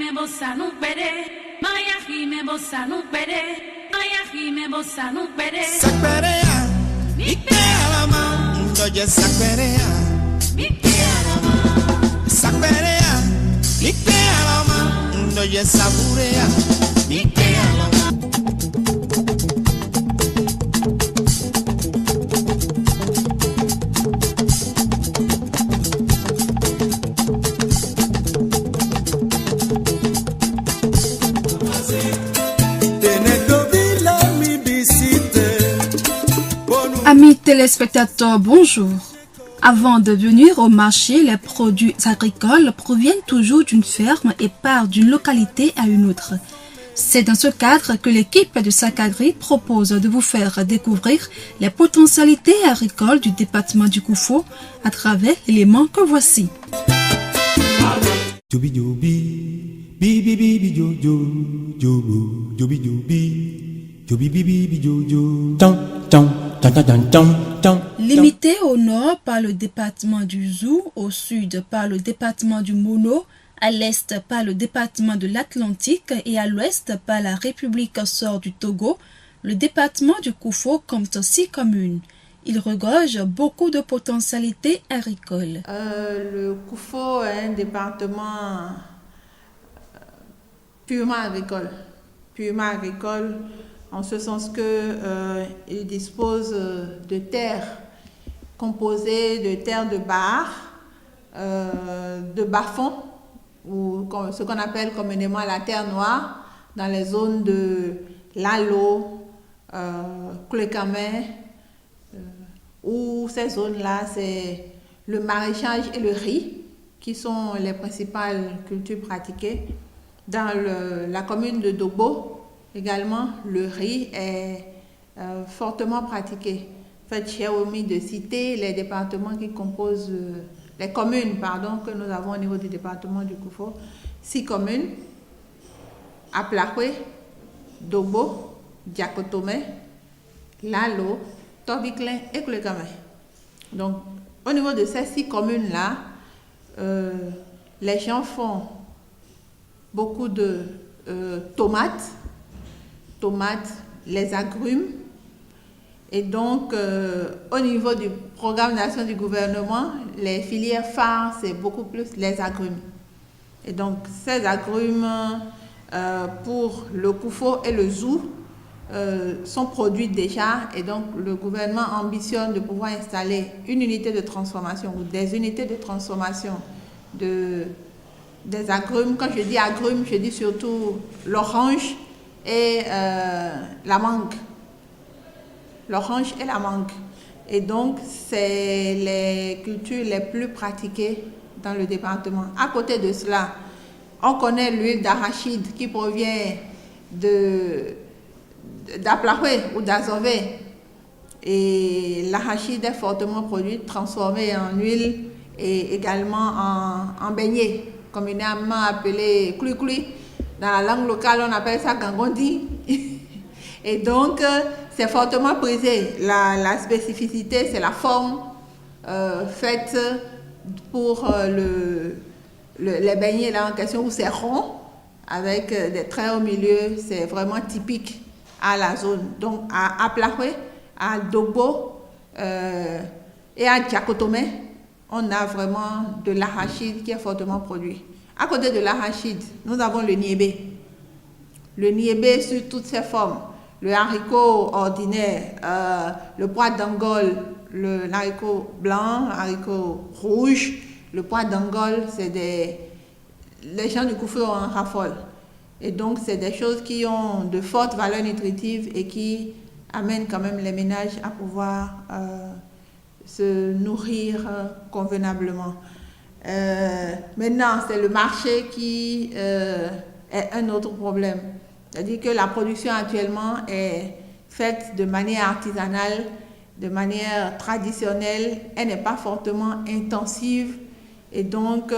me bossa no pere, maya me bossa no pere, maya me bossa no pere. Sakperea, ike alama, ndoje sakperea, ike alama. Sakperea, ike alama, ndoje saburea, ike alama. Amis téléspectateurs, bonjour. Avant de venir au marché, les produits agricoles proviennent toujours d'une ferme et partent d'une localité à une autre. C'est dans ce cadre que l'équipe de Sacagri propose de vous faire découvrir les potentialités agricoles du département du Koufo à travers l'élément que voici. Limité au nord par le département du Zou, au sud par le département du Mono, à l'est par le département de l'Atlantique et à l'ouest par la République sœur du Togo, le département du Koufo compte 6 communes. Il regorge beaucoup de potentialités agricoles. Le Koufo est un département purement agricole. Purement agricole en ce sens qu'il dispose de terres composées de terres de bar, de bas-fond, ou ce qu'on appelle communément la terre noire, dans les zones de Lalo, Koulekame, où ces zones-là, c'est le maraîchage et le riz, qui sont les principales cultures pratiquées. Dans la commune de Dobo, également, le riz est fortement pratiqué. En fait, j'ai omis de citer les départements qui composent, les communes, que nous avons au niveau du département du Koufo. 6 communes, Aplakwe, Dobo, Diakotome, Lalo, Tobiclin et Koulekame. Donc, au niveau de ces 6 communes-là, les gens font beaucoup de tomates, les agrumes. Et donc, au niveau du programme d'action du gouvernement, les filières phares, c'est beaucoup plus les agrumes. Et donc, ces agrumes, pour le Koufo et le Zou, sont produits déjà. Et donc, le gouvernement ambitionne de pouvoir installer une unité de transformation ou des unités de transformation des agrumes. Quand je dis agrumes, je dis surtout l'orange et la mangue. L'orange et la mangue. Et donc, c'est les cultures les plus pratiquées dans le département. À côté de cela, on connaît l'huile d'arachide qui provient d'Aplakwe ou d'Azové. Et l'arachide est fortement produite, transformée en huile et également en beignet, communément appelé kuli-kuli. Dans la langue locale, on appelle ça gangondi. Et donc, c'est fortement prisé. La spécificité, c'est la forme faite pour les beignets là en question, où c'est rond, avec des traits au milieu. C'est vraiment typique à la zone. Donc, à Aplakwe, à Dobo et à Diakotome, on a vraiment de l'arachide qui est fortement produit. À côté de l'arachide, nous avons le niébé. Le niébé sous toutes ses formes. Le haricot ordinaire, le pois d'Angole, le haricot blanc, le haricot rouge, le pois d'Angole, les gens du Koufo en raffolent. Et donc, c'est des choses qui ont de fortes valeurs nutritives et qui amènent quand même les ménages à pouvoir se nourrir convenablement. Maintenant, c'est le marché qui est un autre problème. C'est-à-dire que la production actuellement est faite de manière artisanale, de manière traditionnelle. Elle n'est pas fortement intensive. Et donc,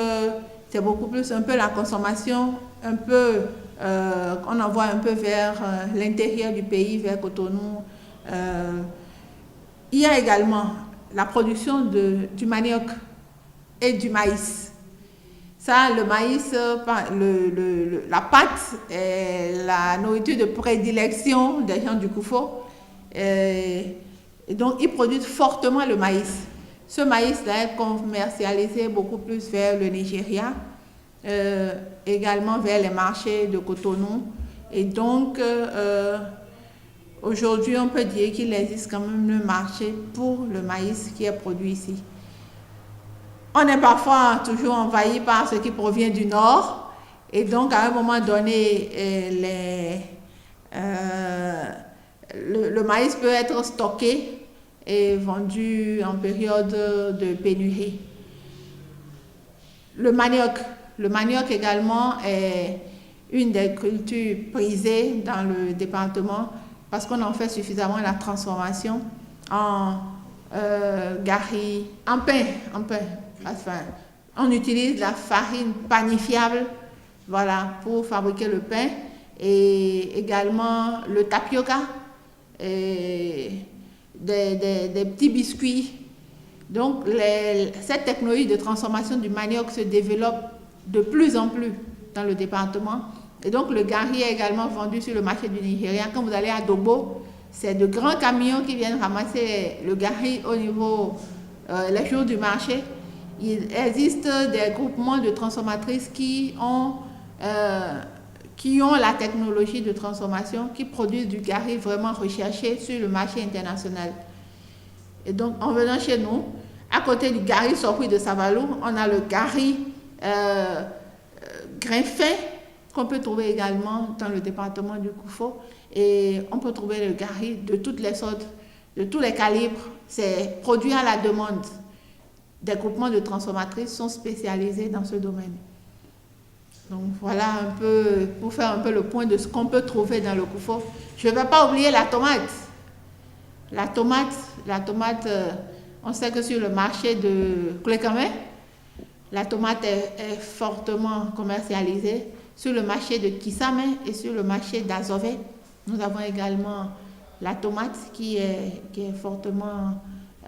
c'est beaucoup plus un peu la consommation, un peu, on envoie un peu vers l'intérieur du pays, vers Cotonou. Il y a également la production du manioc et du maïs. Ça, le maïs, la pâte est la nourriture de prédilection des gens du Koufo. Et donc, ils produisent fortement le maïs. Ce maïs-là est commercialisé beaucoup plus vers le Nigeria, également vers les marchés de Cotonou. Et donc, aujourd'hui, on peut dire qu'il existe quand même un marché pour le maïs qui est produit ici. On est parfois toujours envahi par ce qui provient du nord. Et donc, à un moment donné, le maïs peut être stocké et vendu en période de pénurie. Le manioc également est une des cultures prisées dans le département parce qu'on en fait suffisamment la transformation en gari, en pain. Enfin, on utilise la farine panifiable, voilà, pour fabriquer le pain et également le tapioca et des petits biscuits. Donc, cette technologie de transformation du manioc se développe de plus en plus dans le département. Et donc, le gari est également vendu sur le marché du Nigeria. Quand vous allez à Dobo, c'est de grands camions qui viennent ramasser le gari au niveau les jours du marché. Il existe des groupements de transformatrices qui ont la technologie de transformation, qui produisent du gari vraiment recherché sur le marché international. Et donc, en venant chez nous, à côté du gari sorti de Savalou, on a le gari grain fin qu'on peut trouver également dans le département du Koufo. Et on peut trouver le gari de toutes les sortes, de tous les calibres. C'est produit à la demande. Des groupements de transformatrices sont spécialisés dans ce domaine. Donc voilà un peu, pour faire un peu le point de ce qu'on peut trouver dans le Koufo. Je ne vais pas oublier la tomate. La tomate, on sait que sur le marché de Koulekamé, la tomate est fortement commercialisée. Sur le marché de Kisame et sur le marché d'Azové, nous avons également la tomate qui est fortement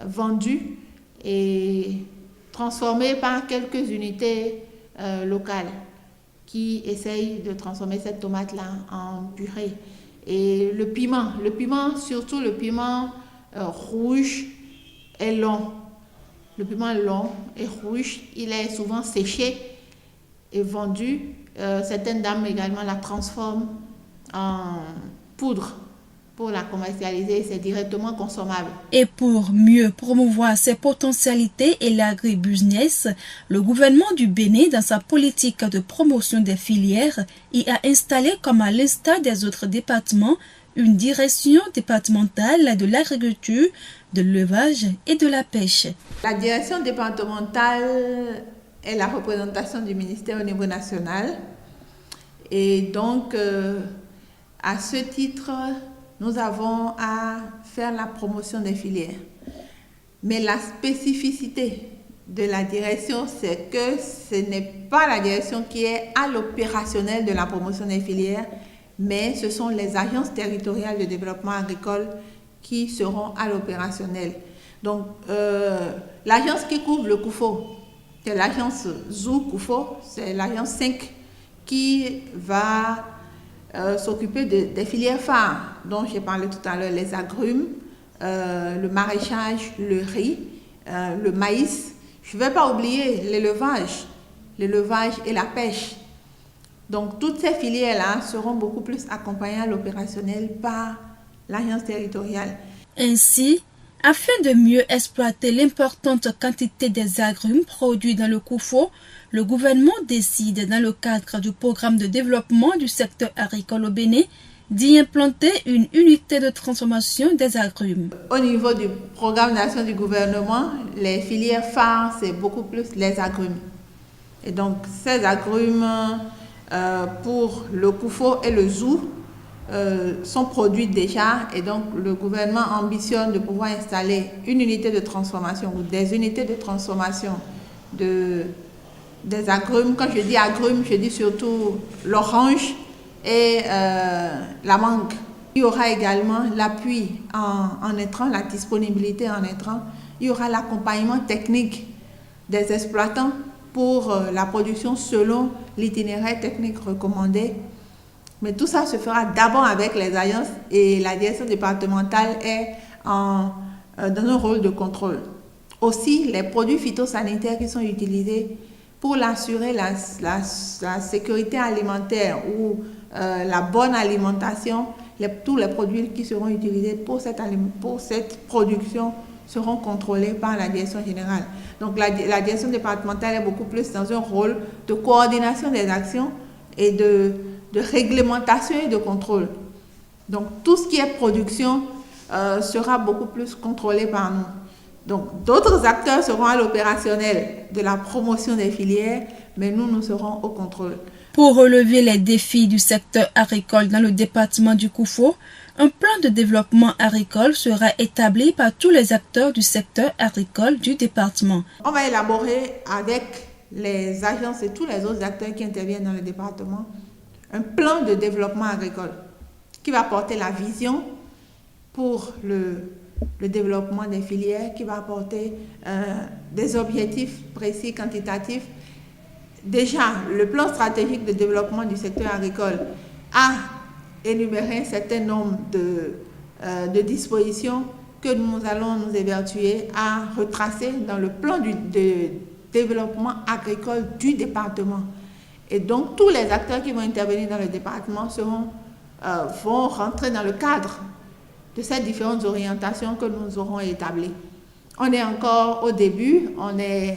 vendue et transformée par quelques unités locales qui essayent de transformer cette tomate-là en purée. Et le piment, surtout le piment rouge, est long. Le piment long et rouge, il est souvent séché et vendu. Certaines dames également la transforment en poudre pour la commercialiser et c'est directement consommable. Et pour mieux promouvoir ses potentialités et l'agribusiness, le gouvernement du Bénin, dans sa politique de promotion des filières, y a installé, comme à l'instar des autres départements, une direction départementale de l'agriculture, de l'élevage et de la pêche. La direction départementale est la représentation du ministère au niveau national. Et donc, à ce titre, nous avons à faire la promotion des filières. Mais la spécificité de la direction, c'est que ce n'est pas la direction qui est à l'opérationnel de la promotion des filières, mais ce sont les agences territoriales de développement agricole qui seront à l'opérationnel. Donc, l'agence qui couvre le Koufo, c'est l'agence Zou Koufo, c'est l'agence 5 qui va s'occuper des filières phares dont j'ai parlé tout à l'heure, les agrumes, le maraîchage, le riz, le maïs. Je ne vais pas oublier l'élevage et la pêche. Donc, toutes ces filières-là seront beaucoup plus accompagnées à l'opérationnel par l'agence territoriale. Ainsi, afin de mieux exploiter l'importante quantité des agrumes produits dans le Koufo, le gouvernement décide, dans le cadre du programme de développement du secteur agricole au Bénin, d'y implanter une unité de transformation des agrumes. Au niveau du programme d'action du gouvernement, les filières phares, c'est beaucoup plus les agrumes. Et donc, ces agrumes, pour le Koufo et le Zou, sont produits déjà. Et donc, le gouvernement ambitionne de pouvoir installer une unité de transformation ou des unités de transformation des agrumes. Quand je dis agrumes, je dis surtout l'orange et la mangue. Il y aura également l'appui en intrants, la disponibilité en intrants. Il y aura l'accompagnement technique des exploitants pour la production selon l'itinéraire technique recommandé. Mais tout ça se fera d'abord avec les alliances et la direction départementale est dans un rôle de contrôle. Aussi, les produits phytosanitaires qui sont utilisés pour assurer la sécurité alimentaire ou la bonne alimentation, tous les produits qui seront utilisés pour cette production seront contrôlés par la direction générale. Donc la direction départementale est beaucoup plus dans un rôle de coordination des actions et de réglementation et de contrôle. Donc tout ce qui est production sera beaucoup plus contrôlé par nous. Donc d'autres acteurs seront à l'opérationnel de la promotion des filières, mais nous serons au contrôle. Pour relever les défis du secteur agricole dans le département du Koufo, un plan de développement agricole sera établi par tous les acteurs du secteur agricole du département. On va élaborer avec les agences et tous les autres acteurs qui interviennent dans le département un plan de développement agricole qui va apporter la vision pour le développement des filières, qui va apporter des objectifs précis, quantitatifs. Déjà, le plan stratégique de développement du secteur agricole a énuméré un certain nombre de dispositions que nous allons nous évertuer à retracer dans le plan de développement agricole du département. Et donc, tous les acteurs qui vont intervenir dans le département vont rentrer dans le cadre de ces différentes orientations que nous aurons établies. On est encore au début, on est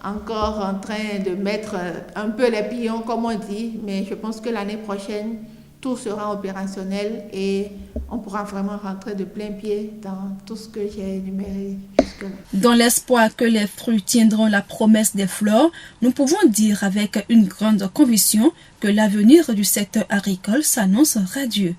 encore en train de mettre un peu les pions, comme on dit, mais je pense que l'année prochaine, tout sera opérationnel et on pourra vraiment rentrer de plein pied dans tout ce que j'ai énuméré jusque-là. Dans l'espoir que les fruits tiendront la promesse des fleurs, nous pouvons dire avec une grande conviction que l'avenir du secteur agricole s'annonce radieux.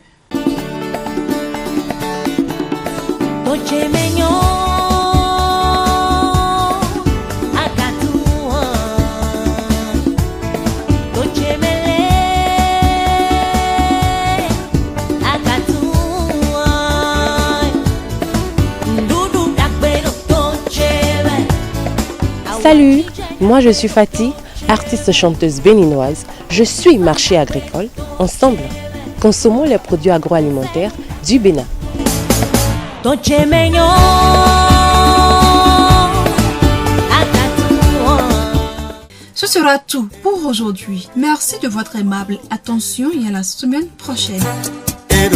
Salut, moi je suis Fatih, artiste chanteuse béninoise. Je suis marché agricole. Ensemble, consommons les produits agroalimentaires du Bénin. Ce sera tout pour aujourd'hui. Merci de votre aimable attention et à la semaine prochaine. Et